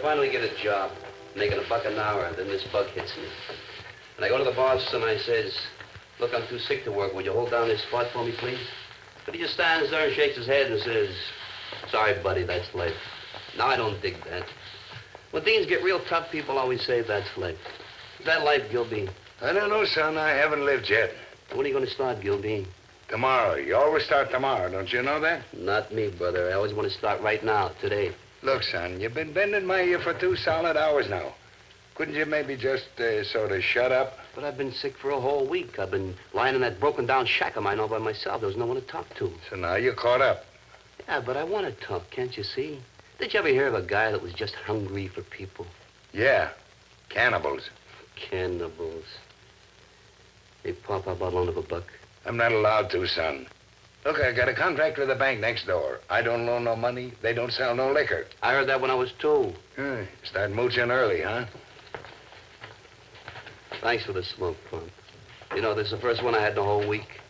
finally get a job, making $1 an hour, and then this bug hits me. And I go to the boss and I says, look, I'm too sick to work. Would you hold down this spot for me, please? But he just stands there and shakes his head and says, sorry, buddy, that's life. Now, I don't dig that. When things get real tough, people always say that's life. Is that life, Gilby? I don't know, son. I haven't lived yet. When are you going to start, Gilby? Tomorrow. You always start tomorrow, don't you know that? Not me, brother. I always want to start right now, today. Look, son, you've been bending my ear for 2 solid hours now. Couldn't you maybe just sort of shut up? But I've been sick for a whole week. I've been lying in that broken-down shack of mine all by myself. There was no one to talk to. So now you're caught up. Yeah, but I want to talk, can't you see? Did you ever hear of a guy that was just hungry for people? Yeah, cannibals. Cannibals. Hey, Pop, how about loan of $1? I'm not allowed to, son. Look, I got a contract with the bank next door. I don't loan no money. They don't sell no liquor. I heard that when I was 2. Start mooching early, huh? Thanks for the smoke, Pop. You know, this is the first one I had in the whole week.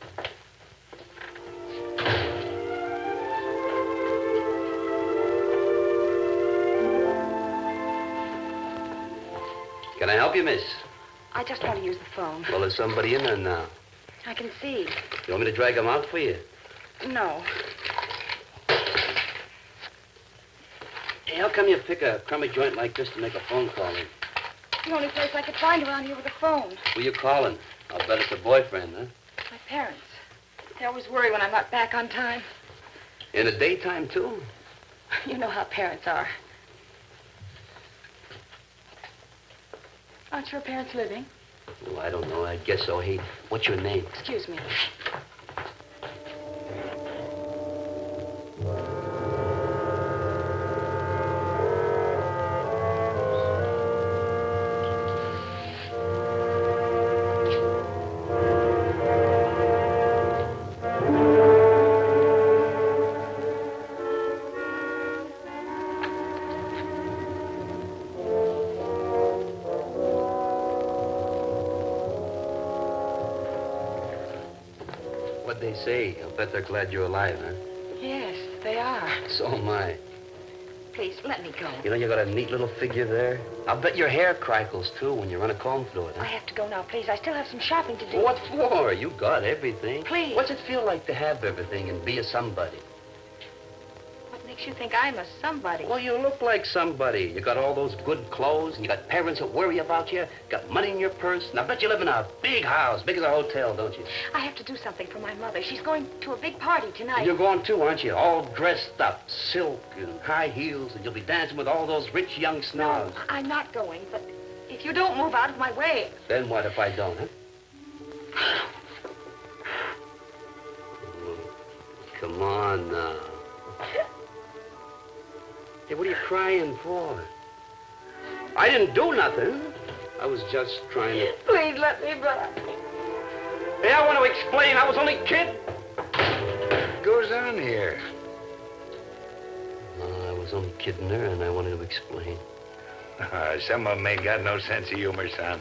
Can I help you, miss? I just want to use the phone. Well, there's somebody in there now. I can see. You want me to drag him out for you? No. Hey, how come you pick a crummy joint like this to make a phone call in? The only place I could find around here with a phone. Who you calling? I'll bet it's a boyfriend, huh? My parents. They always worry when I'm not back on time. In the daytime, too? You know how parents are. Aren't your parents living? Oh, I don't know. I guess so. Hey, what's your name? Excuse me. What'd they say? I'll bet they're glad you're alive, huh? Yes, they are. So am I. Please, let me go. You know, you got a neat little figure there. I'll bet your hair crackles, too, when you run a comb through it, huh? I have to go now, please. I still have some shopping to do. What for? You got everything. Please. What's it feel like to have everything and be a somebody? What makes you think I'm a somebody? Well, you look like somebody. You got all those good clothes, and you got parents that worry about you, got money in your purse, and I bet you live in a big house, big as a hotel, don't you? I have to do something for my mother. She's going to a big party tonight. And you're going too, aren't you? All dressed up, silk and high heels, and you'll be dancing with all those rich young snobs. No, I'm not going, but if you don't move out of my way... Then what if I don't, huh? Come on now. Hey, what are you crying for? I didn't do nothing. I was just trying to... Please let me back. Hey, I want to explain. I was only a kid. What goes on here? I was only kidding her, and I wanted to explain. Some of them ain't got no sense of humor, son.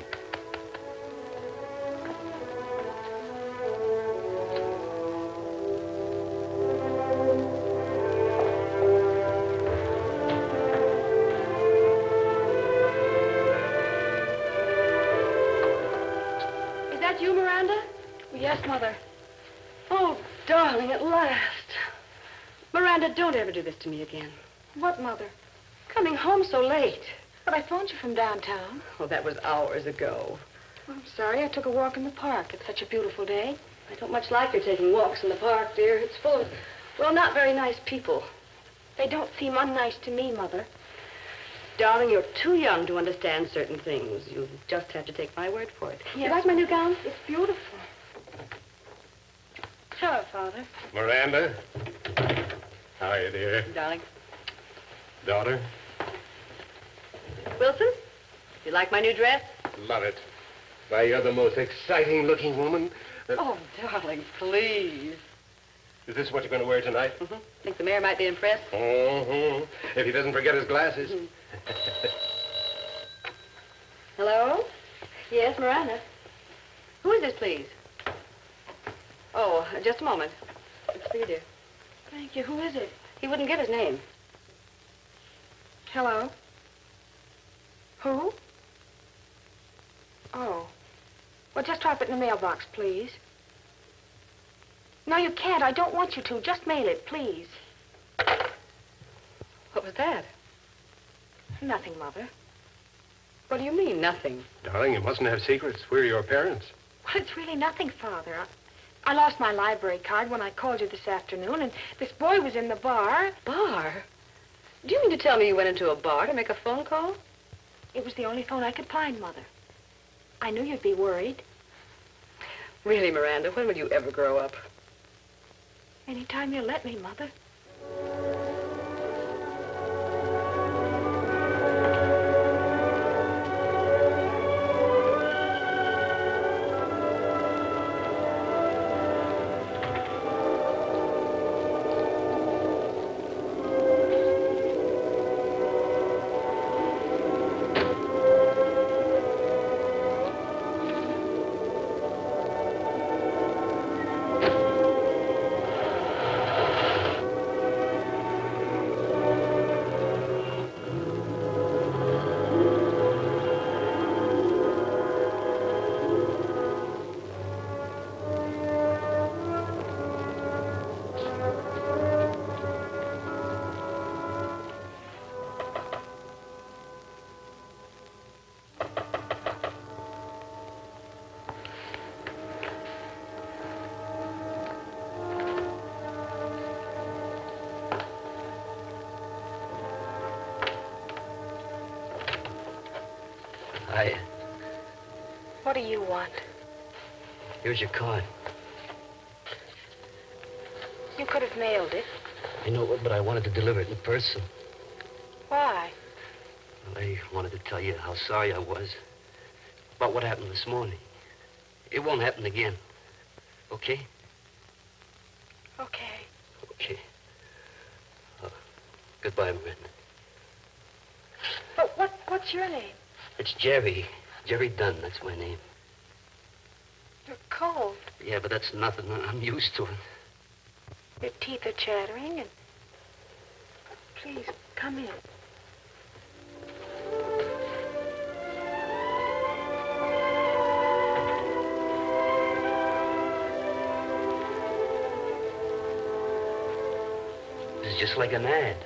Yes, Mother. Oh, darling, at last. Miranda, don't ever do this to me again. What, Mother? Coming home so late. But I phoned you from downtown. Oh, that was hours ago. I'm sorry. I took a walk in the park. It's such a beautiful day. I don't much like your taking walks in the park, dear. It's full of, well, not very nice people. They don't seem unnice to me, Mother. Darling, you're too young to understand certain things. You just have to take my word for it. Yes. You like my new gown? It's beautiful. Hello, Father. Miranda. How are you, dear? Darling. Daughter? Wilson, you like my new dress? Love it. Why, you're the most exciting-looking woman. Oh, darling, please. Is this what you're going to wear tonight? Mm-hmm. Think the mayor might be impressed? Mm-hmm. If he doesn't forget his glasses. Hello? Yes, Miranda. Who is this, please? Oh, just a moment. It's for you, dear. Thank you. Who is it? He wouldn't give his name. Hello? Who? Oh. Well, just drop it in the mailbox, please. No, you can't. I don't want you to. Just mail it, please. What was that? Nothing, Mother. What do you mean, nothing? Darling, you mustn't have secrets. We're your parents. Well, it's really nothing, Father. I lost my library card when I called you this afternoon, and this boy was in the bar. Bar? Do you mean to tell me you went into a bar to make a phone call? It was the only phone I could find, Mother. I knew you'd be worried. Really, Miranda, when will you ever grow up? Anytime you let me, Mother. What do you want? Here's your card. You could have mailed it. I know it, but I wanted to deliver it in person. Why? Well, I wanted to tell you how sorry I was about what happened this morning. It won't happen again. Okay? Okay. Okay. Goodbye, Miranda. But what's your name? It's Jerry. Jerry Donn, that's my name. You're cold. Yeah, but that's nothing. I'm used to it. Your teeth are chattering, and... Please, come in. This is just like an ad.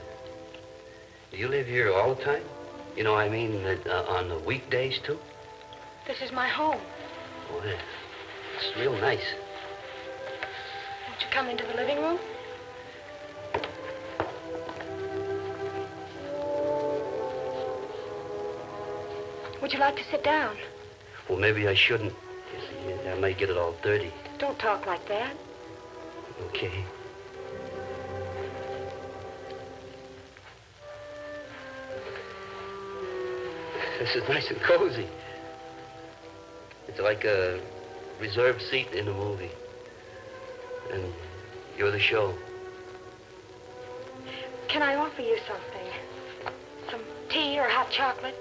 Do you live here all the time? You know, I mean, on the weekdays, too? This is my home. Oh, yeah. It's real nice. Won't you come into the living room? Would you like to sit down? Well, maybe I shouldn't. You see, I might get it all dirty. Don't talk like that. Okay. This is nice and cozy. It's like a reserved seat in a movie. And you're the show. Can I offer you something? Some tea or hot chocolate?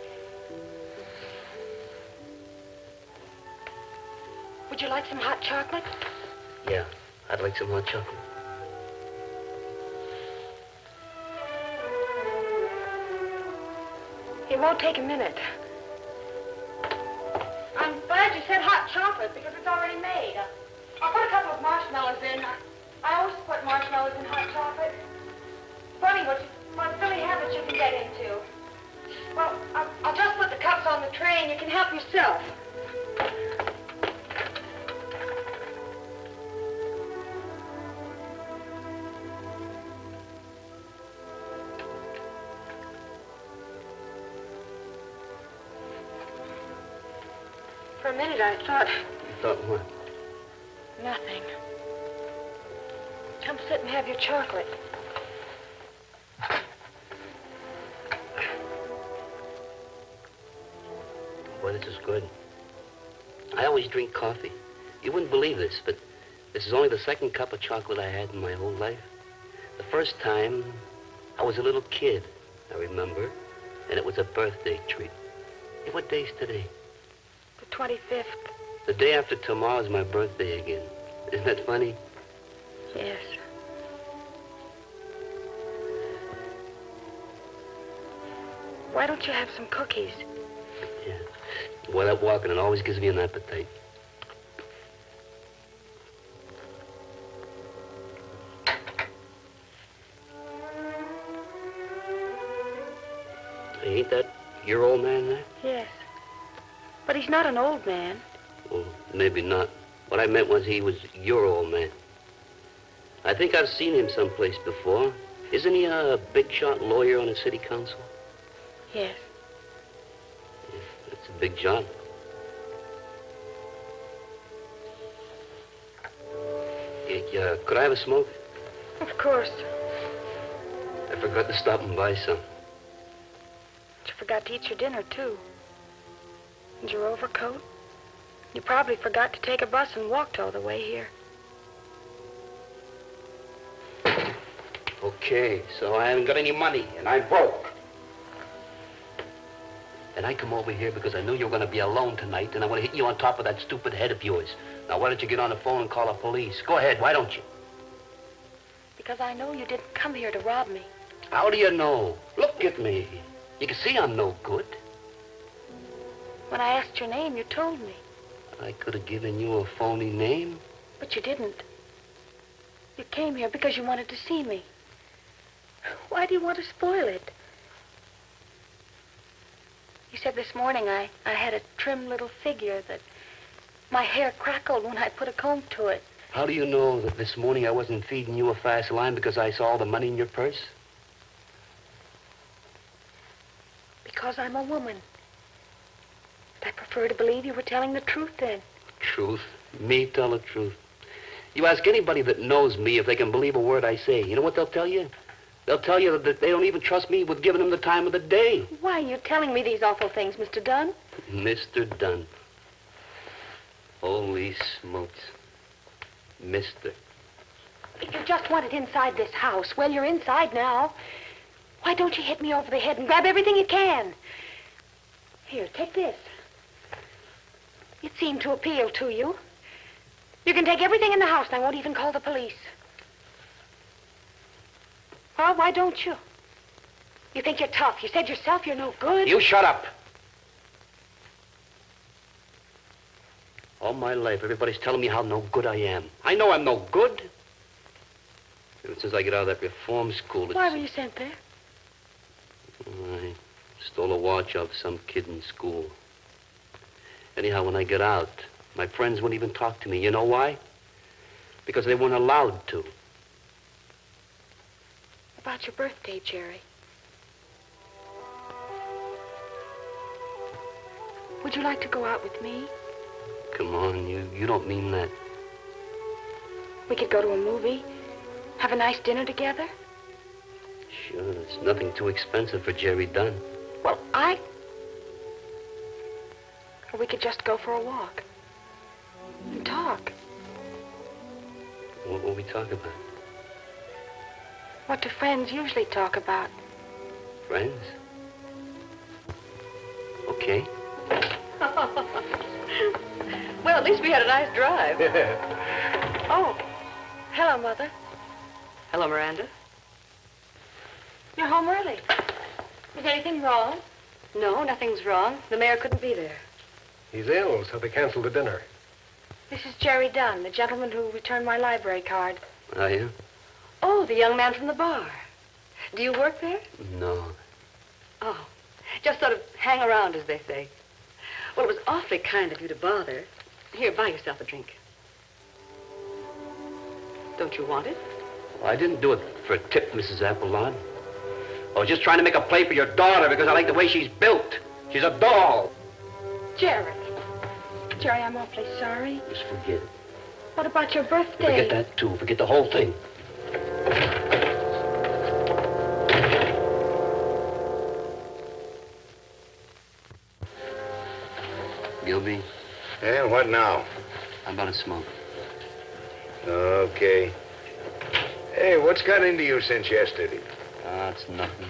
Would you like some hot chocolate? Yeah, I'd like some hot chocolate. It won't take a minute. I'm glad you said hot chocolate because it's already made. I'll put a couple of marshmallows in. I always put marshmallows in hot chocolate. Funny what silly habits you can get into. Well, I'll just put the cups on the tray and you can help yourself. For a minute, I thought... You thought what? Nothing. Come sit and have your chocolate. Boy, this is good. I always drink coffee. You wouldn't believe this, but this is only the second cup of chocolate I had in my whole life. The first time, I was a little kid, I remember, and it was a birthday treat. Hey, what day's today? The 25th. The day after tomorrow is my birthday again. Isn't that funny? Yes. Why don't you have some cookies? Yeah. Well, that walking, it always gives me an appetite. Ain't that your old man there? Yes. But he's not an old man. Well, maybe not. What I meant was he was your old man. I think I've seen him someplace before. Isn't he a big shot lawyer on the city council? Yes. Yeah, that's a big job. Could I have a smoke? Of course. I forgot to stop and buy some. You forgot to eat your dinner, too. And your overcoat. You probably forgot to take a bus and walked all the way here. Okay, so I haven't got any money, and I'm broke. And I come over here because I knew you were going to be alone tonight, and I want to hit you on top of that stupid head of yours. Now, why don't you get on the phone and call the police? Go ahead, why don't you? Because I know you didn't come here to rob me. How do you know? Look at me. You can see I'm no good. When I asked your name, you told me. I could have given you a phony name. But you didn't. You came here because you wanted to see me. Why do you want to spoil it? You said this morning I had a trim little figure, that my hair crackled when I put a comb to it. How do you know that this morning I wasn't feeding you a fast line because I saw all the money in your purse? Because I'm a woman. And I prefer to believe you were telling the truth then. Truth? Me tell the truth? You ask anybody that knows me if they can believe a word I say. You know what they'll tell you? They'll tell you that they don't even trust me with giving them the time of the day. Why are you telling me these awful things, Mr. Donn? Mr. Donn. Holy smokes. Mister. If you just wanted inside this house, well, you're inside now. Why don't you hit me over the head and grab everything you can? Here, take this. It seemed to appeal to you. You can take everything in the house and I won't even call the police. Well, why don't you? You think you're tough. You said yourself you're no good. You shut up. All my life, everybody's telling me how no good I am. I know I'm no good. Ever since I get out of that reform school, Why were you sent there? I stole a watch off some kid in school. Anyhow, when I get out, my friends wouldn't even talk to me. You know why? Because they weren't allowed to. About your birthday, Jerry. Would you like to go out with me? Come on, you don't mean that. We could go to a movie, have a nice dinner together. Sure, it's nothing too expensive for Jerry Dunn. Well, Or we could just go for a walk. And talk. What will we talk about? What do friends usually talk about? Friends? Okay. Well, at least we had a nice drive. Oh, hello, Mother. Hello, Miranda. You're home early. Is anything wrong? No, nothing's wrong. The mayor couldn't be there. He's ill, so they canceled the dinner. This is Jerry Dunn, the gentleman who returned my library card. Are you? Oh, the young man from the bar. Do you work there? No. Oh, just sort of hang around, as they say. Well, it was awfully kind of you to bother. Here, buy yourself a drink. Don't you want it? Well, I didn't do it for a tip, Mrs. Applelaud. I was just trying to make a play for your daughter because I like the way she's built. She's a doll. Jerry. Jerry, I'm awfully sorry. Just forget it. What about your birthday? Forget that, too. Forget the whole thing. Gilby, And what now? how about a smoke? Okay. Hey, what's got into you since yesterday? It's nothing.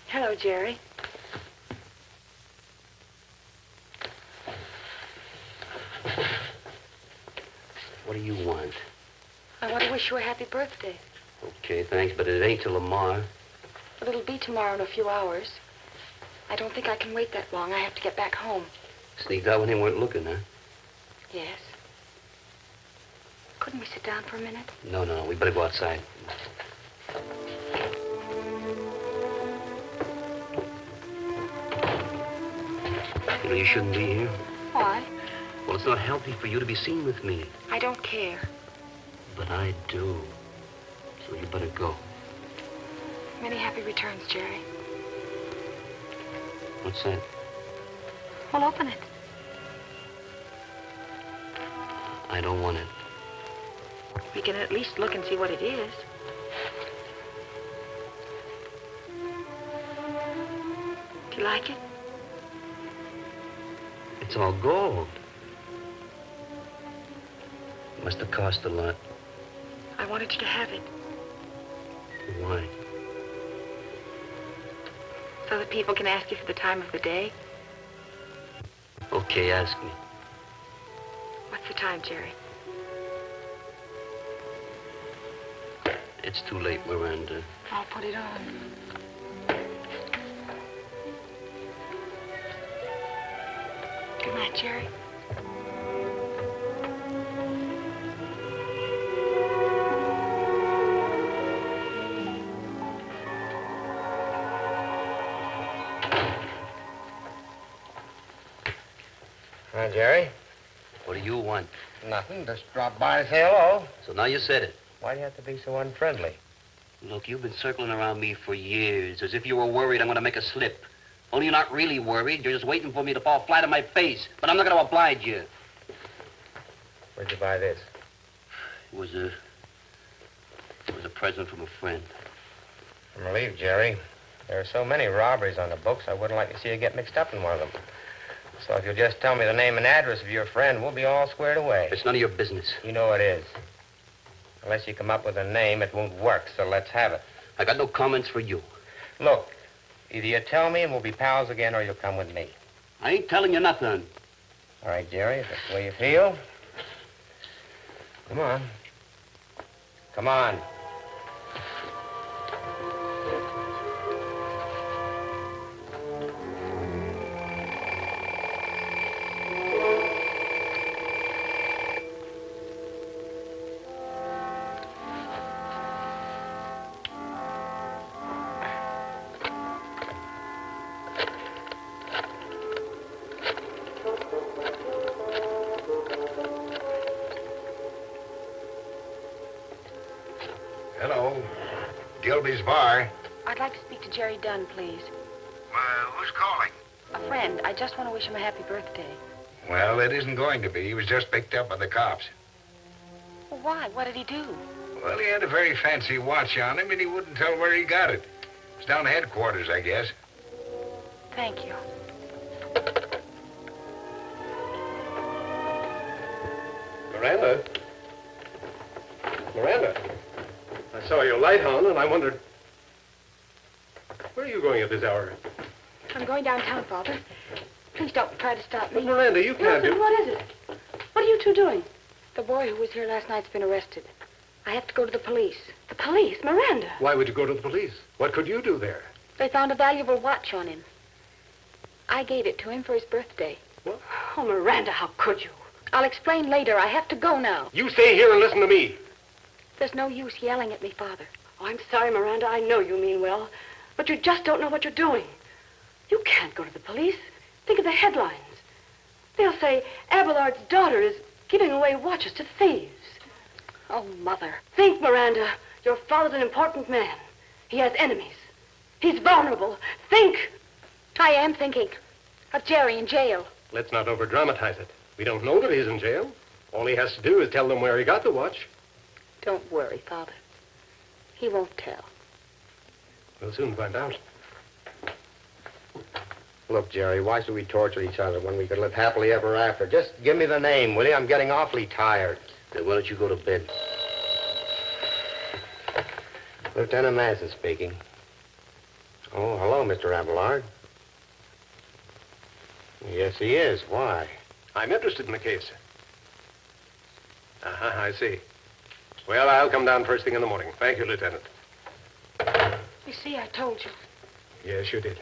Hello, Jerry. What do you want? I want to wish you a happy birthday. Okay, thanks, but it ain't till tomorrow. But it'll be tomorrow in a few hours. I don't think I can wait that long. I have to get back home. Sneaked out when they weren't looking, huh? Yes. Couldn't we sit down for a minute? No. We better go outside. You know, you shouldn't be here. Why? Well, it's not healthy for you to be seen with me. I don't care. But I do. So you better go. Many happy returns, Jerry. What's that? Well, open it. I don't want it. We can at least look and see what it is. Do you like it? It's all gold. It must have cost a lot. I wanted you to have it. Why? So that people can ask you for the time of the day. Okay, ask me. What's the time, Jerry? It's too late, Miranda. I'll put it on. Good night, Jerry. Hi, Jerry. What do you want? Nothing. Just drop by to say hello. So now you said it. Why do you have to be so unfriendly? Look, you've been circling around me for years, as if you were worried I'm going to make a slip. Only you're not really worried. You're just waiting for me to fall flat on my face. But I'm not going to oblige you. Where'd you buy this? It was a present from a friend. I'm relieved, Jerry. There are so many robberies on the books, I wouldn't like to see you get mixed up in one of them. So if you'll just tell me the name and address of your friend, we'll be all squared away. It's none of your business. You know it is. Unless you come up with a name, it won't work, so let's have it. I got no comments for you. Look, either you tell me and we'll be pals again, or you'll come with me. I ain't telling you nothing. All right, Jerry, if that's the way you feel. Come on. Come on. Hello. Gilby's bar. I'd like to speak to Jerry Donn, please. Well, who's calling? A friend. I just want to wish him a happy birthday. Well, it isn't going to be. He was just picked up by the cops. Well, why? What did he do? Well, he had a very fancy watch on him, and he wouldn't tell where he got it. It's down at headquarters, I guess. Thank you. Miranda? Miranda? I saw your light on, and I wondered... Where are you going at this hour? I'm going downtown, Father. Please don't try to stop me. But Miranda, you can't Wilson, do... what is it? What are you two doing? The boy who was here last night's been arrested. I have to go to the police. The police? Miranda. Why would you go to the police? What could you do there? They found a valuable watch on him. I gave it to him for his birthday. What? Oh, Miranda, how could you? I'll explain later. I have to go now. You stay here and listen to me. There's no use yelling at me, Father. Oh, I'm sorry, Miranda. I know you mean well. But you just don't know what you're doing. You can't go to the police. Think of the headlines. They'll say Abelard's daughter is giving away watches to thieves. Oh, Mother. Think, Miranda. Your father's an important man. He has enemies. He's vulnerable. Think. I am thinking of Jerry in jail. Let's not over-dramatize it. We don't know that he's in jail. All he has to do is tell them where he got the watch. Don't worry, Father. He won't tell. We'll soon find out. Look, Jerry, why should we torture each other when we could live happily ever after? Just give me the name, will you? I'm getting awfully tired. Then why don't you go to bed? Lieutenant Madsen speaking. Oh, hello, Mr. Abelard. Yes, he is. Why? I'm interested in the case. I see. Well, I'll come down first thing in the morning. Thank you, Lieutenant. You see, I told you. Yes, you did.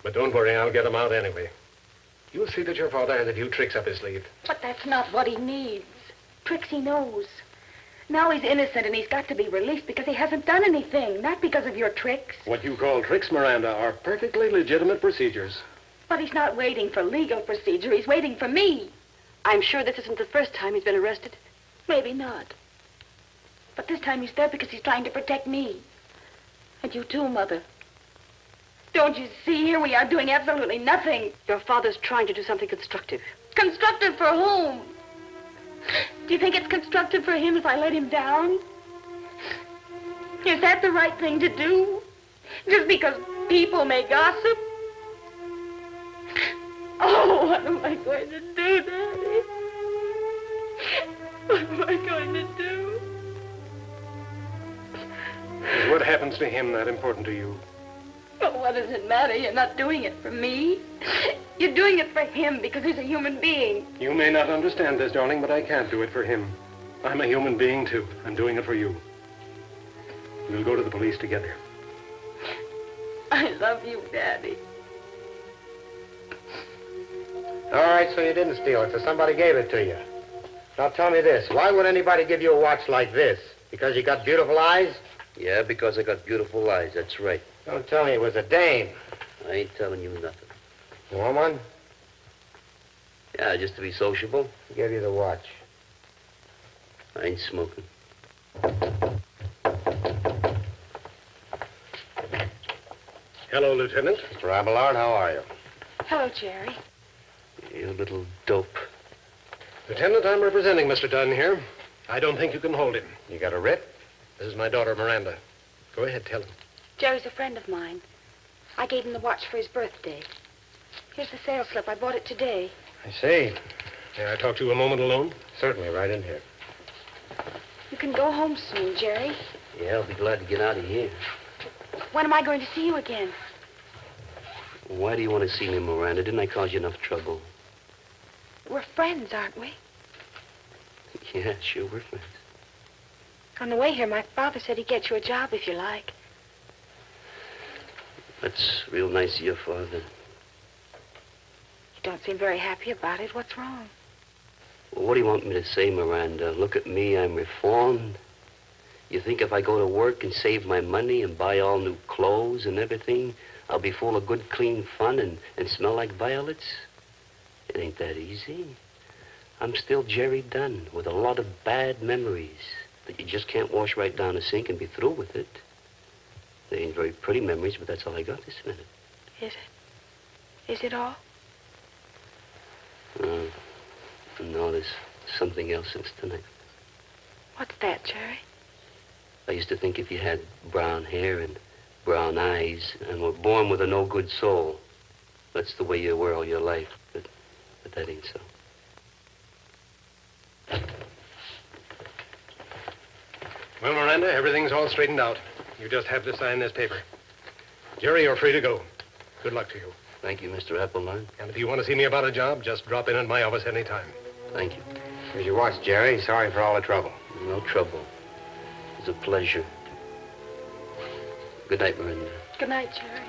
But don't worry, I'll get him out anyway. You'll see that your father has a few tricks up his sleeve. But that's not what he needs. Tricks he knows. Now he's innocent and he's got to be released because he hasn't done anything, not because of your tricks. What you call tricks, Miranda, are perfectly legitimate procedures. But he's not waiting for legal procedure. He's waiting for me. I'm sure this isn't the first time he's been arrested. Maybe not. But this time he's there because he's trying to protect me. And you too, Mother. Don't you see? Here we are doing absolutely nothing. Your father's trying to do something constructive. Constructive for whom? Do you think it's constructive for him if I let him down? Is that the right thing to do? Just because people may gossip? Oh, what am I going to do, Daddy? What am I going to do? Is what happens to him that important to you? Well, what does it matter? You're not doing it for me. You're doing it for him because he's a human being. You may not understand this, darling, but I can't do it for him. I'm a human being, too. I'm doing it for you. We'll go to the police together. I love you, Daddy. All right, so you didn't steal it, so somebody gave it to you. Now tell me this. Why would anybody give you a watch like this? Because you got beautiful eyes? Yeah, because I got beautiful eyes. That's right. Don't tell me it was a dame. I ain't telling you nothing. Woman? Yeah, just to be sociable. Who gave you the watch? I ain't smoking. Hello, Lieutenant. Mr. Abelard, how are you? Hello, Jerry. You little dope. Lieutenant, I'm representing Mr. Donn here. I don't think you can hold him. You got a writ? This is my daughter, Miranda. Go ahead, tell him. Jerry's a friend of mine. I gave him the watch for his birthday. Here's the sales slip. I bought it today. I see. May I talk to you a moment alone? Certainly, right in here. You can go home soon, Jerry. Yeah, I'll be glad to get out of here. When am I going to see you again? Why do you want to see me, Miranda? Didn't I cause you enough trouble? We're friends, aren't we? Yeah, sure, we're friends. On the way here, my father said he'd get you a job if you like. That's real nice of your father. You don't seem very happy about it. What's wrong? Well, what do you want me to say, Miranda? Look at me, I'm reformed. You think if I go to work and save my money and buy all new clothes and everything, I'll be full of good, clean fun and smell like violets? It ain't that easy. I'm still Jerry Dunn with a lot of bad memories that you just can't wash right down the sink and be through with it. They ain't very pretty memories, but that's all I got this minute. Is it? Is it all? No, there's something else since tonight. What's that, Jerry? I used to think if you had brown hair and brown eyes and were born with a no-good soul, that's the way you were all your life. But that ain't so. Well, Miranda, everything's all straightened out. You just have to sign this paper. Jerry, you're free to go. Good luck to you. Thank you, Mr. Appleline. And if you want to see me about a job, just drop in at my office anytime. Thank you. Here's your watch, Jerry. Sorry for all the trouble. No trouble. It's a pleasure. Good night, Miranda. Good night, Jerry.